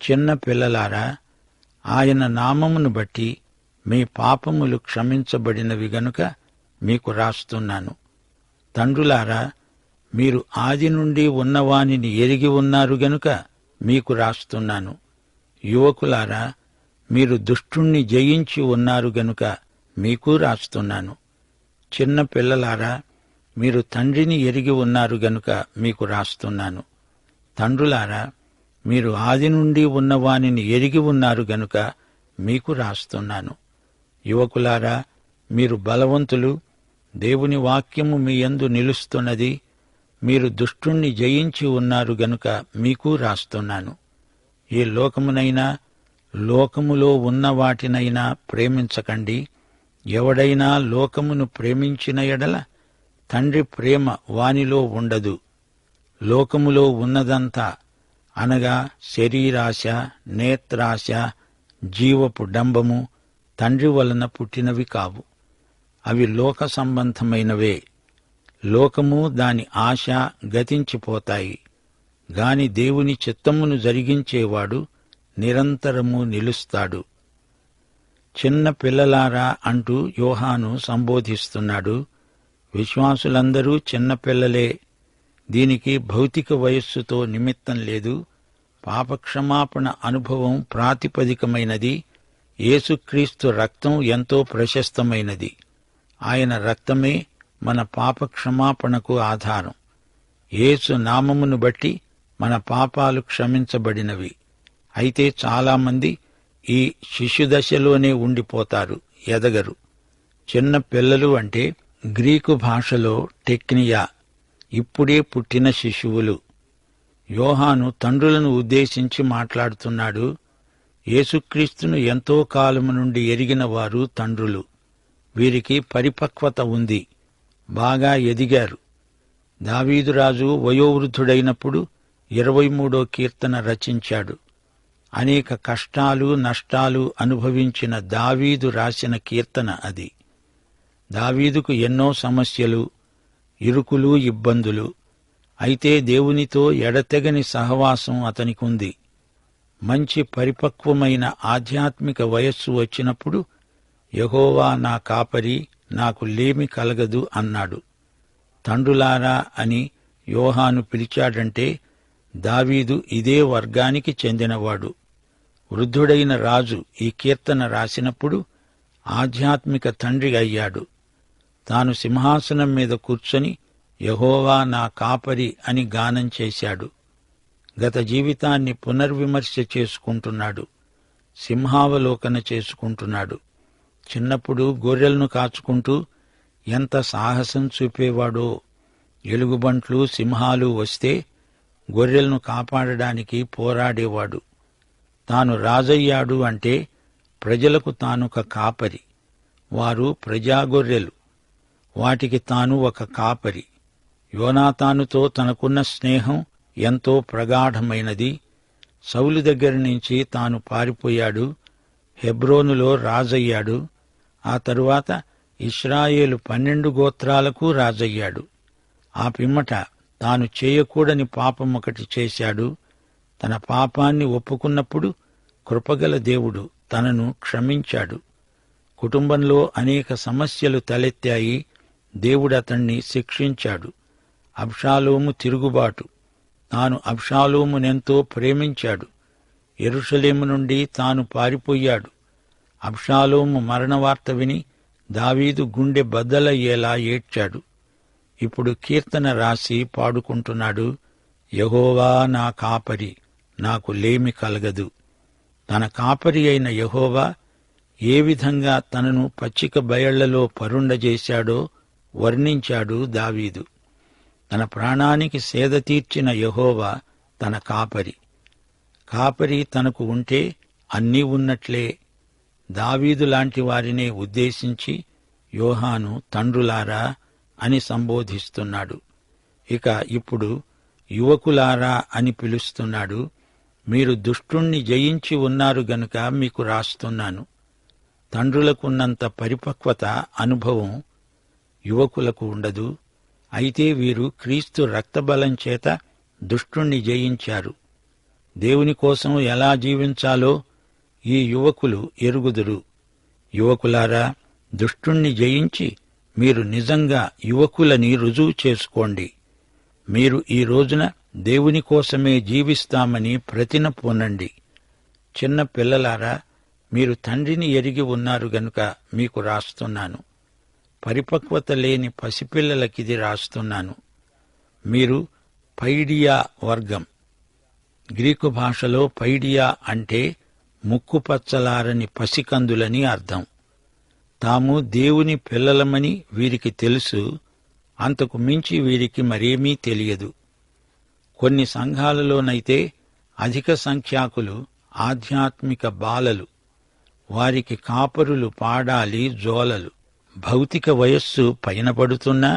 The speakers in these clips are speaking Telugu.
చిన్న పిల్లలారా, ఆయన నామమును బట్టి మీ పాపములు క్షమించబడినవి గనుక మీకు రాస్తున్నాను. తండ్రులారా, మీరు ఆది నుండి ఉన్నవానిని ఎరిగి ఉన్నారు గనుక మీకు రాస్తున్నాను. యువకులారా, మీరు దుష్టుణ్ణి జయించి ఉన్నారు గనుక మీకు రాస్తున్నాను. చిన్న పిల్లలారా, మీరు తండ్రిని ఎరిగి ఉన్నారు గనుక మీకు రాస్తున్నాను. తండ్రులారా, మీరు ఆది నుండి ఉన్నవానిని ఎరిగి ఉన్నారు గనుక మీకు రాస్తున్నాను. యువకులారా, మీరు బలవంతులు, దేవుని వాక్యము మీ యందు నిలుస్తున్నది, మీరు దుష్టుణ్ణి జయించి ఉన్నారు గనుక మీకు రాస్తున్నాను. ఈ లోకమునైనా లోకములో ఉన్న వాటినైనా ప్రేమించకండి. ఎవడైనా లోకమును ప్రేమించిన ఎడల తండ్రి ప్రేమ వానిలో ఉండదు. లోకములో ఉన్నదంతా అనగా శరీరాశ, నేత్రాశ, జీవపు డంబము తండ్రి వలన పుట్టినవి కావు. అవి లోక సంబంధమైనవే. లోకము దాని ఆశ గతించిపోతాయి. గాని దేవుని చిత్తమును జరిగించేవాడు నిరంతరము నిలుస్తాడు. చిన్న పిల్లలారా అంటూ యోహాను సంబోధిస్తున్నాడు. విశ్వాసులందరూ చిన్నపిల్లలే. దీనికి భౌతిక వయస్సుతో నిమిత్తం లేదు. పాపక్షమాపణ అనుభవం ప్రాతిపదికమైనది. యేసుక్రీస్తు రక్తం ఎంతో ప్రశస్తమైనది. ఆయన రక్తమే మన పాపక్షమాపణకు ఆధారం. యేసు నామమును బట్టి మన పాపాలు క్షమించబడినవి. అయితే చాలామంది ఈ శిశుదశలోనే ఉండిపోతారు, ఎదగరు. చిన్న పిల్లలు అంటే గ్రీకు భాషలో టెక్నియా, ఇప్పుడే పుట్టిన శిశువులు. యోహాను తండ్రులను ఉద్దేశించి మాట్లాడుతున్నాడు. యేసుక్రీస్తును ఎంతో కాలము నుండి ఎరిగిన వారు తండ్రులు. వీరికి పరిపక్వత ఉంది, బాగా ఎదిగారు. దావీదురాజు వయోవృద్ధుడైనప్పుడు 23వ కీర్తన రచించాడు. అనేక కష్టాలు నష్టాలు అనుభవించిన దావీదు రాసిన కీర్తన అది. దావీదుకు ఎన్నో సమస్యలు, ఇరుకులు, ఇబ్బందులు. అయితే దేవునితో ఎడతెగని సహవాసం అతనికుంది. మంచి పరిపక్వమైన ఆధ్యాత్మిక వయస్సు వచ్చినప్పుడు యెహోవా నా కాపరి, నాకు లేమి కలగదు అన్నాడు. తండ్రులారా అని యోహాను పిలిచాడంటే దావీదు ఇదే వర్గానికి చెందినవాడు. వృద్ధుడైన రాజు ఈ కీర్తన రాసినప్పుడు ఆధ్యాత్మిక తండ్రి అయ్యాడు. తాను సింహాసనం మీద కూర్చొని యెహోవా నా కాపరి అని గానం చేశాడు. గత జీవితాన్ని పునర్విమర్శ చేసుకుంటున్నాడు, సింహావలోకన చేసుకుంటున్నాడు. చిన్నప్పుడు గొర్రెలను కాచుకుంటూ ఎంత సాహసం చూపేవాడో. ఎలుగుబంట్లు, సింహాలు వస్తే గొర్రెలను కాపాడడానికి పోరాడేవాడు. తాను రాజయ్యాడు అంటే ప్రజలకు తానొక కాపరి. వారు ప్రజాగొర్రెలు, వాటికి తాను ఒక కాపరి. యోనాతానుతో తనకున్న స్నేహం ఎంతో ప్రగాఢమైనది. సౌలు దగ్గర నుంచి తాను పారిపోయాడు, హెబ్రోనులో రాజయ్యాడు. ఆ తరువాత ఇశ్రాయేలు 12 గోత్రాలకు రాజయ్యాడు. ఆ పిమ్మట తాను చేయకూడని పాపమొకటి చేశాడు. తన పాపాన్ని ఒప్పుకున్నప్పుడు కృపగల దేవుడు తనను క్షమించాడు. కుటుంబంలో అనేక సమస్యలు తలెత్తాయి. దేవుడతణ్ణి శిక్షించాడు. అబ్షాలోము తిరుగుబాటు. తాను అబ్షాలోమునెంతో ప్రేమించాడు. యెరూషలేము నుండి తాను పారిపోయాడు. అబ్షాలోము మరణవార్త విని దావీదు గుండె బద్దలయ్యేలా ఏడ్చాడు. ఇప్పుడు కీర్తన రాసి పాడుకుంటున్నాడు. యెహోవా నా కాపరి, నాకు లేమి కలగదు. తన కాపరి అయిన యెహోవా ఏ విధంగా తనను పచ్చిక బయళ్లలో పరుండజేశాడో వర్ణించాడు దావీదు. తన ప్రాణానికి సేద తీర్చిన యెహోవా తన కాపరి. కాపరి తనకు ఉంటే అన్నీ ఉన్నట్లే. దావీదు లాంటి వారినే ఉద్దేశించి యోహాను తండ్రులారా అని సంబోధిస్తున్నాడు. ఇక ఇప్పుడు యువకులారా అని పిలుస్తున్నాడు. మీరు దుష్టుణ్ణి జయించి ఉన్నారు గనుక మీకు రాస్తున్నాను. తండ్రులకున్నంత పరిపక్వత, అనుభవం యువకులకు ఉండదు. అయితే వీరు క్రీస్తు రక్తబలం చేత దుష్టుణ్ణి జయించారు. దేవుని కోసం ఎలా జీవించాలో ఈ యువకులు ఎరుగుదురు. యువకులారా, దుష్టుణ్ణి జయించి మీరు నిజంగా యువకులని రుజువు చేసుకోండి. మీరు ఈ రోజున దేవుని కోసమే జీవిస్తామని ప్రతిన పూనండి. చిన్న పిల్లలారా, మీరు తండ్రిని ఎరిగి ఉన్నారు గనుక మీకు రాస్తున్నాను. పరిపక్వత లేని పసిపిల్లలకిది రాస్తున్నాను. మీరు పైడియా వర్గం. గ్రీకు భాషలో పైడియా అంటే ముక్కుపచ్చలారని పసికందులని అర్థం. తాము దేవుని పిల్లలమని వీరికి తెలుసు, అంతకు మించి వీరికి మరేమీ తెలియదు. కొన్ని సంఘాలలోనైతే అధిక సంఖ్యాకులు ఆధ్యాత్మిక బాలలు. వారికి కాపరులు పాడాలి జోలలు. భౌతిక వయస్సు పైన పడుతున్నా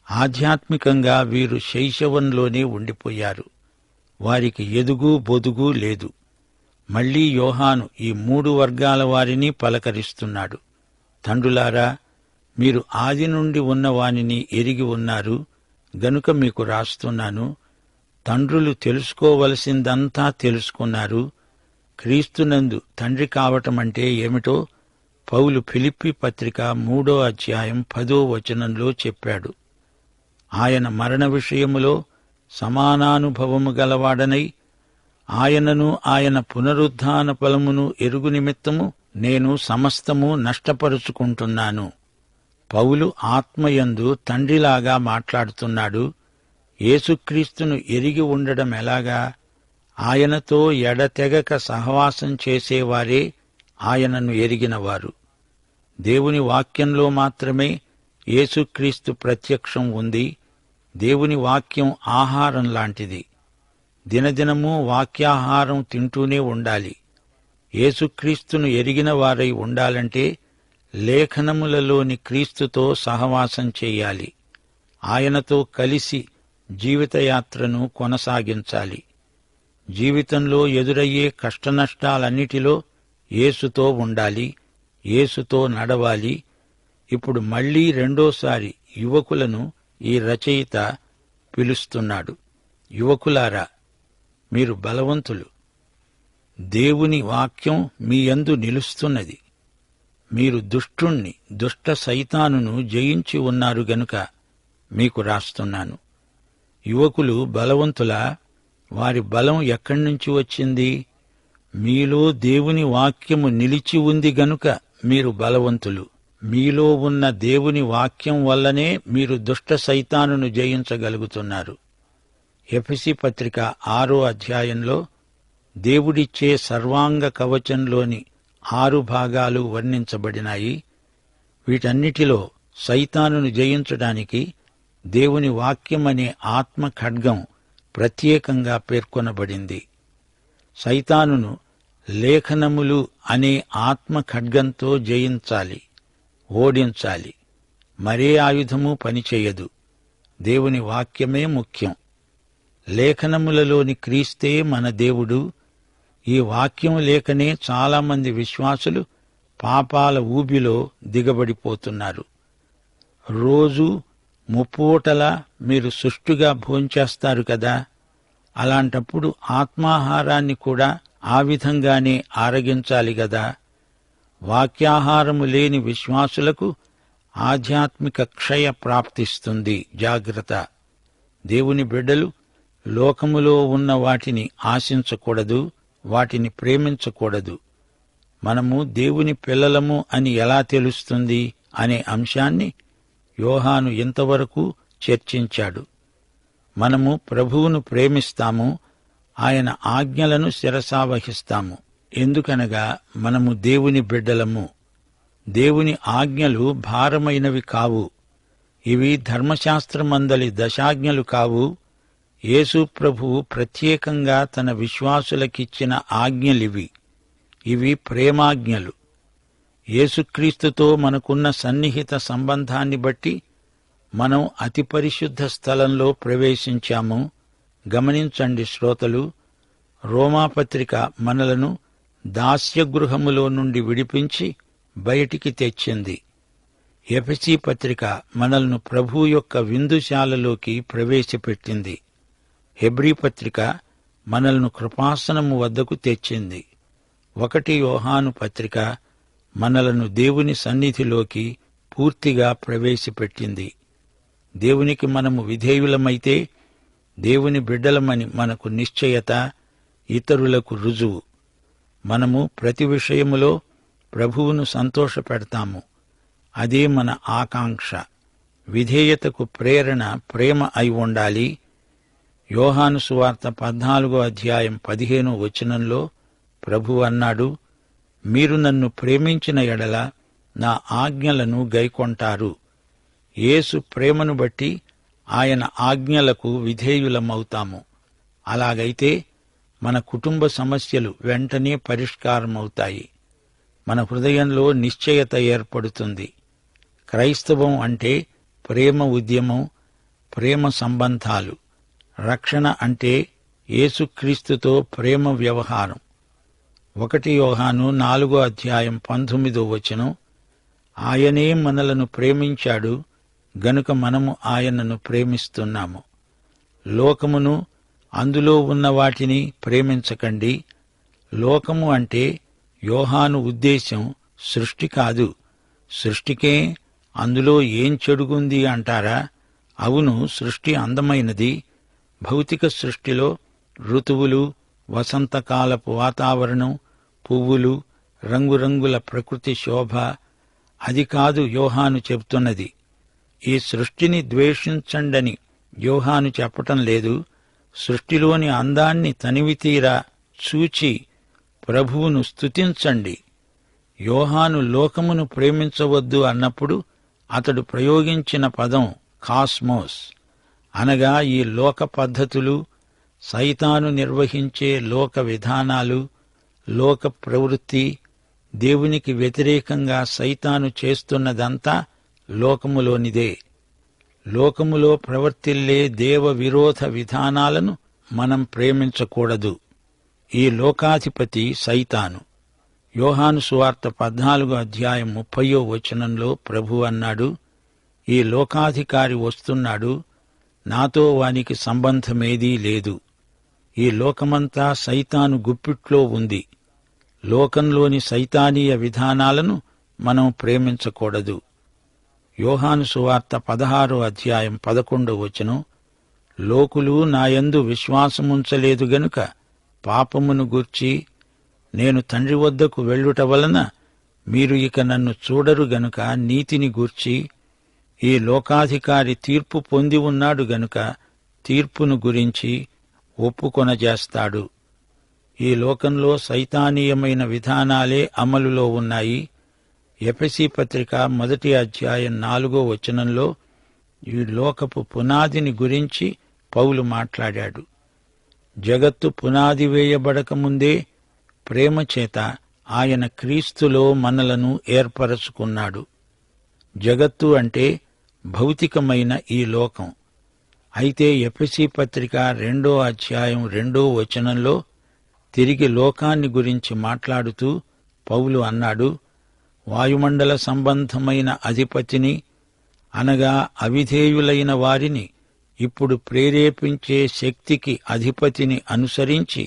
ఆధ్యాత్మికంగా వీరు శైశవంలోనే ఉండిపోయారు. వారికి ఎదుగు బొదుగు లేదు. మళ్లీ యోహాను ఈ 3 వర్గాల వారిని పలకరిస్తున్నాడు. తండ్రులారా, మీరు ఆది నుండి ఉన్నవానిని ఎరిగి ఉన్నారు గనుక మీకు రాస్తున్నాను. తండ్రులు తెలుసుకోవలసిందంతా తెలుసుకున్నారు. క్రీస్తునందు తండ్రి కావటమంటే ఏమిటో పౌలు ఫిలిప్పీ పత్రిక 3వ అధ్యాయం 10వ వచనంలో చెప్పాడు. ఆయన మరణ విషయములో సమానానుభవము గలవాడనై ఆయనను ఆయన పునరుద్ధాన ఫలమును ఎరుగు నిమిత్తము నేను సమస్తము నష్టపరుచుకుంటున్నాను. పౌలు ఆత్మయందు తండ్రిలాగా మాట్లాడుతున్నాడు. యేసుక్రీస్తును ఎరిగి ఉండడం ఎలాగా? ఆయనతో ఎడతెగక సహవాసం చేసేవారే ఆయనను ఎరిగినవారు. దేవుని వాక్యంలో మాత్రమే యేసుక్రీస్తు ప్రత్యక్షం ఉంది. దేవుని వాక్యం ఆహారం లాంటిది. దినదినము వాక్యాహారం తింటూనే ఉండాలి. యేసుక్రీస్తును ఎరిగిన వారై ఉండాలంటే లేఖనములలోని క్రీస్తుతో సహవాసం చెయ్యాలి. ఆయనతో కలిసి జీవితయాత్రను కొనసాగించాలి. జీవితంలో ఎదురయ్యే కష్టనష్టాలన్నిటిలో యేసుతో ఉండాలి, యేసుతో నడవాలి. ఇప్పుడు మళ్లీ రెండోసారి యువకులను ఈ రచయిత పిలుస్తున్నాడు. యువకులారా, మీరు బలవంతులు. దేవుని వాక్యం మీ యందు నిలుస్తున్నది. మీరు దుష్టుణ్ణి, దుష్ట సైతానును జయించి ఉన్నారు గనుక మీకు రాస్తున్నాను. యువకులు బలవంతులా? వారి బలం ఎక్కడి నుంచి వచ్చింది? మీలో దేవుని వాక్యము నిలిచి ఉంది గనుక మీరు బలవంతులు. మీలో ఉన్న దేవుని వాక్యం వల్లనే మీరు దుష్ట సైతానును జయించగలుగుతున్నారు. ఎఫెసీ పత్రిక 6వ అధ్యాయంలో దేవుడిచ్చే సర్వాంగ కవచంలోని 6 భాగాలు వర్ణించబడినాయి. వీటన్నిటిలో సైతానును జయించడానికి దేవుని వాక్యమనే ఆత్మ ఖడ్గం ప్రత్యేకంగా పేర్కొనబడింది. సైతానును లేఖనములు అనే ఆత్మ ఖడ్గంతో జయించాలి, ఓడించాలి. మరే ఆయుధము పనిచేయదు. దేవుని వాక్యమే ముఖ్యం. లేఖనములలోని క్రీస్తే మన దేవుడు. ఈ వాక్యం లేకనే చాలామంది విశ్వాసులు పాపాల ఊబిలో దిగబడిపోతున్నారు. రోజు ముప్పూటలా మీరు సుష్టుగా భోంచేస్తారు కదా. అలాంటప్పుడు ఆత్మాహారాన్ని కూడా ఆ విధంగానే ఆరగించాలి గదా. వాక్యాహారము లేని విశ్వాసులకు ఆధ్యాత్మిక క్షయ ప్రాప్తిస్తుంది. జాగ్రత్త. దేవుని బిడ్డలు లోకములో ఉన్న వాటిని ఆశించకూడదు, వాటిని ప్రేమించకూడదు. మనము దేవుని పిల్లలము అని ఎలా తెలుస్తుంది అనే అంశాన్ని యోహాను ఇంతవరకు చర్చించాడు. మనము ప్రభువును ప్రేమిస్తాము, ఆయన ఆజ్ఞలను శిరసావహిస్తాము. ఎందుకనగా మనము దేవుని బిడ్డలము. దేవుని ఆజ్ఞలు భారమైనవి కావు. ఇవి ధర్మశాస్త్రమందలి దశాజ్ఞలు కావు. యేసు ప్రభువు ప్రత్యేకంగా తన విశ్వాసులకిచ్చిన ఆజ్ఞలివి. ఇవి ప్రేమాజ్ఞలు. యేసుక్రీస్తుతో మనకున్న సన్నిహిత సంబంధాన్ని బట్టి మనం అతి పరిశుద్ధ స్థలంలో ప్రవేశించాము. గమనించండి శ్రోతలు, రోమాపత్రిక మనలను దాస్యగృహములో నుండి విడిపించి బయటికి తెచ్చింది. ఎఫెసీ పత్రిక మనలను ప్రభువు యొక్క విందుశాలలోకి ప్రవేశపెట్టింది. హెబ్రీ పత్రిక మనలను కృపాసనము వద్దకు తెచ్చింది. 1 యోహాను పత్రిక మనలను దేవుని సన్నిధిలోకి పూర్తిగా ప్రవేశపెట్టింది. దేవునికి మనము విధేయులమైతే దేవుని బిడ్డలమని మనకు నిశ్చయత, ఇతరులకు రుజువు. మనము ప్రతి విషయములో ప్రభువును సంతోషపెడతాము. అదే మన ఆకాంక్ష. విధేయతకు ప్రేరణ ప్రేమ అయి ఉండాలి. యోహాను సువార్త 14:15 ప్రభువు అన్నాడు, మీరు నన్ను ప్రేమించిన ఎడల నా ఆజ్ఞలను గైకొంటారు. యేసు ప్రేమను బట్టి ఆయన ఆజ్ఞలకు విధేయులమవుతాము. అలాగైతే మన కుటుంబ సమస్యలు వెంటనే పరిష్కారమవుతాయి. మన హృదయంలో నిశ్చయత ఏర్పడుతుంది. క్రైస్తవం అంటే ప్రేమ ఉద్యమం, ప్రేమ సంబంధాలు. రక్షణ అంటే యేసుక్రీస్తుతో ప్రేమ వ్యవహారం. 1 యోహాను 4:19 ఆయనే మనలను ప్రేమించాడు గనుక మనము ఆయనను ప్రేమిస్తున్నాము. లోకమును అందులో ఉన్న వాటిని ప్రేమించకండి. లోకము అంటే యోహాను ఉద్దేశం సృష్టి కాదు. సృష్టికే అందులో ఏం చెడుగుంది అంటారా? అవును, సృష్టి అందమైనది. భౌతిక సృష్టిలో ఋతువులు, వసంతకాలపు వాతావరణం, పువ్వులు, రంగురంగుల ప్రకృతి శోభ, అది కాదు యోహాను చెబుతున్నది. ఈ సృష్టిని ద్వేషించండని యోహాను చెప్పటం లేదు. సృష్టిలోని అందాన్ని తనివితీరా చూచి ప్రభువును స్తుతించండి. యోహాను లోకమును ప్రేమించవద్దు అన్నప్పుడు అతడు ప్రయోగించిన పదం కాస్మోస్, అనగా ఈ లోక పద్ధతులు, సైతాను నిర్వహించే లోక విధానాలు, లోక ప్రవృత్తి, దేవునికి వ్యతిరేకంగా సైతాను చేస్తున్నదంతా లోకములోనిదే. లోకములో ప్రవర్తిల్లే దేవ విరోధ విధానాలను మనం ప్రేమించకూడదు. ఈ లోకాధిపతి సైతాను. యోహాను సువార్త 14:30 ప్రభువు అన్నాడు, ఈ లోకాధికారి వస్తున్నాడు, నాతో వానికి సంబంధమేదీ లేదు. ఈ లోకమంతా సైతాను గుప్పిట్లో ఉంది. లోకంలోని సైతానీయ విధానాలను మనం ప్రేమించకూడదు. యోహాను సువార్త 16:11 లోకులు నాయందు విశ్వాసముంచలేదు గనుక పాపమును గూర్చి నేను తండ్రి వద్దకు వెళ్ళుట వలన మీరు ఇక నన్ను చూడరు గనుక నీతిని గూర్చి ఈ లోకాధికారి తీర్పు పొంది ఉన్నాడు గనుక తీర్పును గురించి ఒప్పుకొనజేస్తాడు. ఈ లోకంలో సైతానీయమైన విధానాలే అమలులో ఉన్నాయి. ఎఫెసీ పత్రిక 1:4 ఈ లోకపు పునాదిని గురించి పౌలు మాట్లాడాడు. జగత్తు పునాది వేయబడకముందే ప్రేమ చేత ఆయన క్రీస్తులో మనలను ఏర్పరచుకున్నాడు. జగత్తు అంటే భౌతికమైన ఈ లోకం. అయితే ఎఫెసీ పత్రిక 2:2 తిరిగి లోకాన్ని గురించి మాట్లాడుతూ పౌలు అన్నాడు, వాయుమండల సంబంధమైన అధిపతిని, అనగా అవిధేయులైన వారిని ఇప్పుడు ప్రేరేపించే శక్తికి అధిపతిని అనుసరించి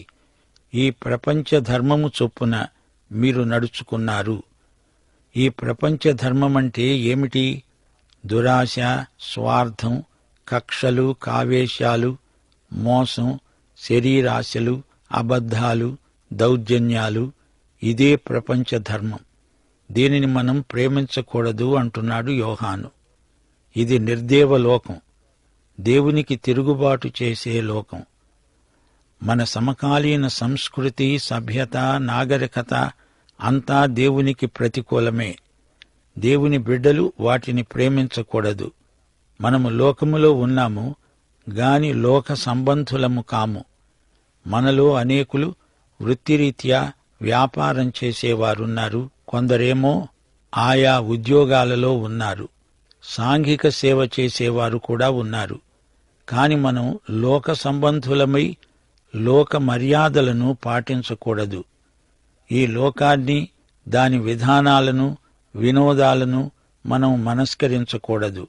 ఈ ప్రపంచ ధర్మము చొప్పున మీరు నడుచుకున్నారు. ఈ ప్రపంచ ధర్మమంటే ఏమిటి? దురాశ, స్వార్థం, కక్షలు, కావేశాలు, మోసం, శరీరాశలు, అబద్ధాలు, దౌర్జన్యాలు. ఇదే ప్రపంచ ధర్మం. దీనిని మనం ప్రేమించకూడదు అంటున్నాడు యోహాను. ఇది నిర్దేవ లోకం, దేవునికి తిరుగుబాటు చేసే లోకం. మన సమకాలీన సంస్కృతి, సభ్యత, నాగరికత అంతా దేవునికి ప్రతికూలమే. దేవుని బిడ్డలు వాటిని ప్రేమించకూడదు. మనము లోకములో ఉన్నాము గాని లోక సంబంధులము కాము. మనలో అనేకులు వృత్తిరీత్యా వ్యాపారం చేసేవారున్నారు. కొందరేమో ఆయా ఉద్యోగాలలో ఉన్నారు. సాంఘిక సేవ చేసేవారు కూడా ఉన్నారు. కాని మనం లోక సంబంధులమై లోక మర్యాదలను పాటించకూడదు. ఈ లోకాన్ని, దాని విధానాలను, వినోదాలను మనం మనస్కరించకూడదు.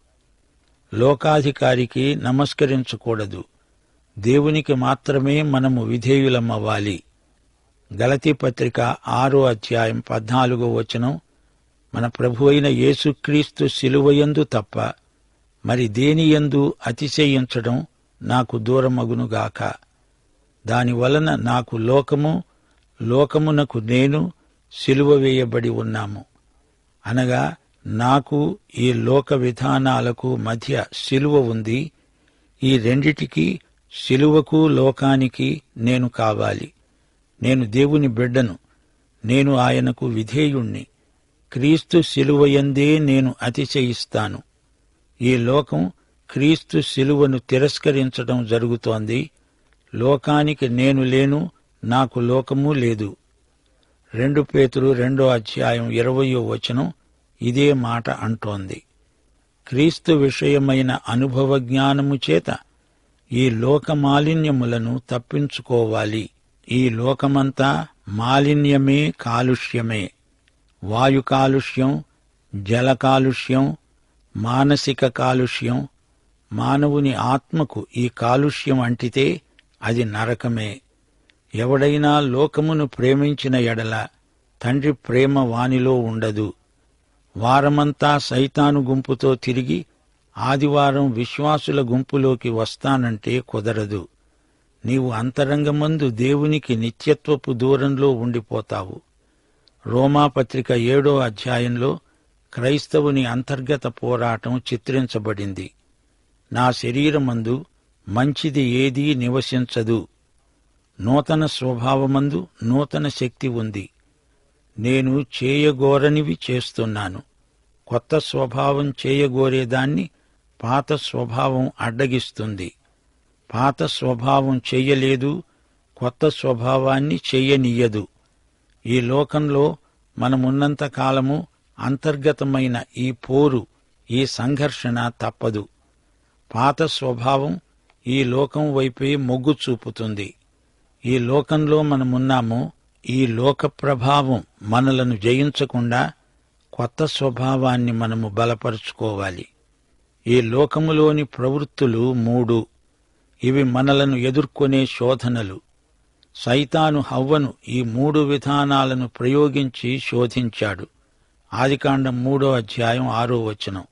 లోకాధికారికి నమస్కరించకూడదు. దేవునికి మాత్రమే మనము విధేయులమవ్వాలి. గలతీ పత్రిక 6:14 మన ప్రభువైన యేసుక్రీస్తు శిలువయందు తప్ప మరి దేనియందు అతిశయించడం నాకు దూరమగునుగాక. దానివలన నాకు లోకము, లోకమునకు నేను సిలువ వేయబడి ఉన్నాము. అనగా నాకు ఈ లోక విధానాలకు మధ్య సిలువ ఉంది. ఈ రెండిటికి, సిలువకు లోకానికి నేను కావాలి. నేను దేవుని బిడ్డను. నేను ఆయనకు విధేయుణ్ణి. క్రీస్తు సిలువయందే నేను అతిశయిస్తాను. ఈ లోకం క్రీస్తు సిలువను తిరస్కరించడం జరుగుతోంది. లోకానికి నేను లేను, నాకు లోకము లేదు. 2 పేతురు 2:20 ఇదే మాట అంటోంది. క్రీస్తు విషయమైన అనుభవ జ్ఞానము చేత ఈ లోక మాలిన్యములను తప్పించుకోవాలి. ఈ లోకమంతా మాలిన్యమే, కాలుష్యమే. వాయు కాలుష్యం, జల కాలుష్యం, మానసిక కాలుష్యం. మానవుని ఆత్మకు ఈ కాలుష్యం అంటితే అది నరకమే. ఎవడైనా లోకమును ప్రేమించిన ఎడల తండ్రి ప్రేమ వానిలో ఉండదు. వారమంతా సైతాను గుంపుతో తిరిగి ఆదివారం విశ్వాసుల గుంపులోకి వస్తానంటే కుదరదు. నీవు అంతరంగమందు దేవునికి నిత్యత్వపు దూరంలో ఉండిపోతావు. రోమాపత్రిక 7 క్రైస్తవుని అంతర్గత పోరాటం చిత్రించబడింది. నా శరీరమందు మంచిది ఏదీ నివసించదు. నూతన స్వభావమందు నూతన శక్తి ఉంది. నేను చేయగోరనివి చేస్తున్నాను. కొత్త స్వభావం చేయగోరేదాన్ని పాత స్వభావం అడ్డగిస్తుంది. పాత స్వభావం చెయ్యలేదు, కొత్త స్వభావాన్ని చెయ్యనియ్యదు. ఈ లోకంలో మనమున్నంత కాలము అంతర్గతమైన ఈ పోరు, ఈ సంఘర్షణ తప్పదు. పాత స్వభావం ఈ లోకం వైపే మొగ్గు చూపుతుంది. ఈ లోకంలో మనమున్నాము. ఈ లోక ప్రభావం మనలను జయించకుండా కొత్త స్వభావాన్ని మనము బలపరుచుకోవాలి. ఈ లోకములోని ప్రవృత్తులు 3. ఇవి మనలను ఎదుర్కొనే శోధనలు. సైతాను హవ్వను ఈ 3 విధానాలను ప్రయోగించి శోధించాడు. ఆదికాండం 3:6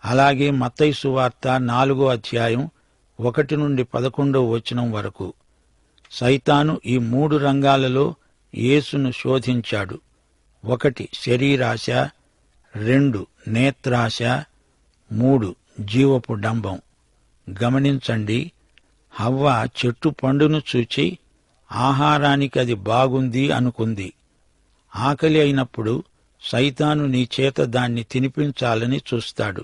అలాగే మత్తయి సువార్త 4:1-11 వరకు. సైతాను ఈ 3 రంగాలలో యేసును శోధించాడు. 1 శరీరాశ, 2 నేత్రాశ, 3 జీవపు డంబం. గమనించండి, హవ్వ చెట్టు పండును చూచి ఆహారానికి అది బాగుంది అనుకుంది. ఆకలి అయినప్పుడు సైతాను నీ చేత దాన్ని తినిపించాలని చూస్తాడు.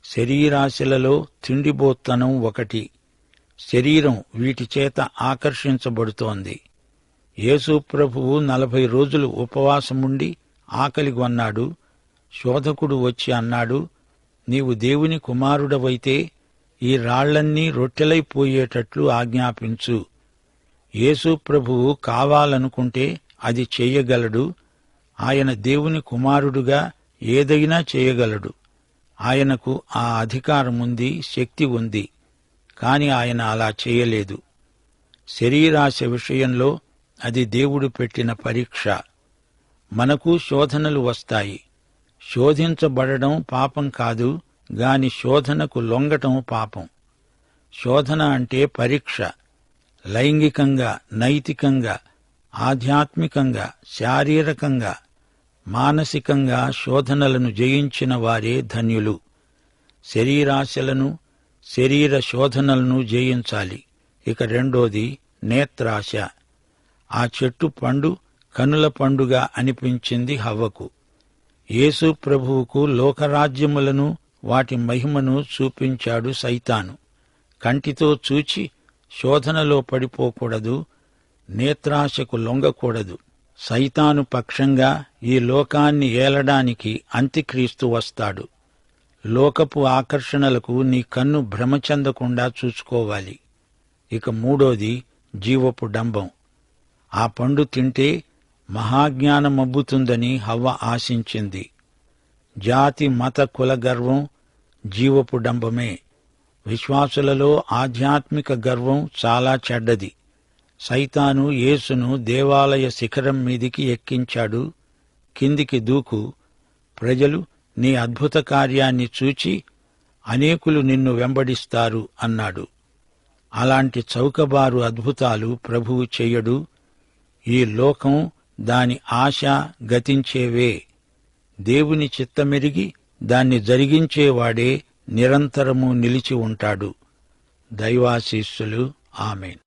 శరీరాశలలో తిండిబోత్తనం 1. శరీరం వీటి చేత ఆకర్షించబడుతోంది. యేసు ప్రభువు 40 రోజులు ఉపవాసముండి ఆకలిగొన్నాడు. శోధకుడు వచ్చి అన్నాడు, నీవు దేవుని కుమారుడవైతే ఈ రాళ్లన్నీ రొట్టెలైపోయేటట్లు ఆజ్ఞాపించు. యేసు ప్రభువు కావాలనుకుంటే అది చెయ్యగలడు. ఆయన దేవుని కుమారుడుగా ఏదైనా చేయగలడు. ఆయనకు ఆ అధికారముంది, శక్తి ఉంది. కాని ఆయన అలా చేయలేదు. శరీరాశ విషయంలో అది దేవుడు పెట్టిన పరీక్ష. మనకు శోధనలు వస్తాయి. శోధించబడడం పాపం కాదు, గాని శోధనకు లొంగటం పాపం. శోధన అంటే పరీక్ష. లైంగికంగా, నైతికంగా, ఆధ్యాత్మికంగా, శారీరకంగా, మానసికంగా శోధనలను జయించిన వారే ధన్యులు. శరీరాశలను, శరీర శోధనలను జయించాలి. ఇక 2 నేత్రాశ. ఆ చెట్టు పండు కనుల పండుగ అనిపించింది హవ్వకు. యేసు ప్రభువుకు లోకరాజ్యములను, వాటి మహిమను చూపించాడు సైతాను. కంటితో చూచి శోధనలో పడిపోకూడదు, నేత్రాశకు లొంగకూడదు. సైతాను పక్షంగా ఈ లోకాన్ని ఏలడానికి అంత్యక్రీస్తు వస్తాడు. లోకపు ఆకర్షణలకు నీ కన్ను భ్రమ చెందకుండా చూసుకోవాలి. ఇక 3 జీవపు డంబం. ఆ పండు తింటే మహాజ్ఞానమబ్బుతుందని హవ్వ ఆశించింది. జాతి మత కుల గర్వం జీవపు డంబమే. విశ్వాసులలో ఆధ్యాత్మిక గర్వం చాలా చెడ్డది. సైతాను యేసును దేవాలయ శిఖరం మీదికి ఎక్కించాడు. కిందికి దూకు, ప్రజలు నీ అద్భుత కార్యాన్ని చూచి అనేకులు నిన్ను వెంబడిస్తారు అన్నాడు. అలాంటి చౌకబారు అద్భుతాలు ప్రభువు చెయ్యడు. ఈ లోకం, దాని ఆశ గతించేవే. దేవుని చిత్తమెరిగి దాన్ని జరిగించేవాడే నిరంతరము నిలిచి ఉంటాడు. దైవాశీస్సులు. ఆమేన్.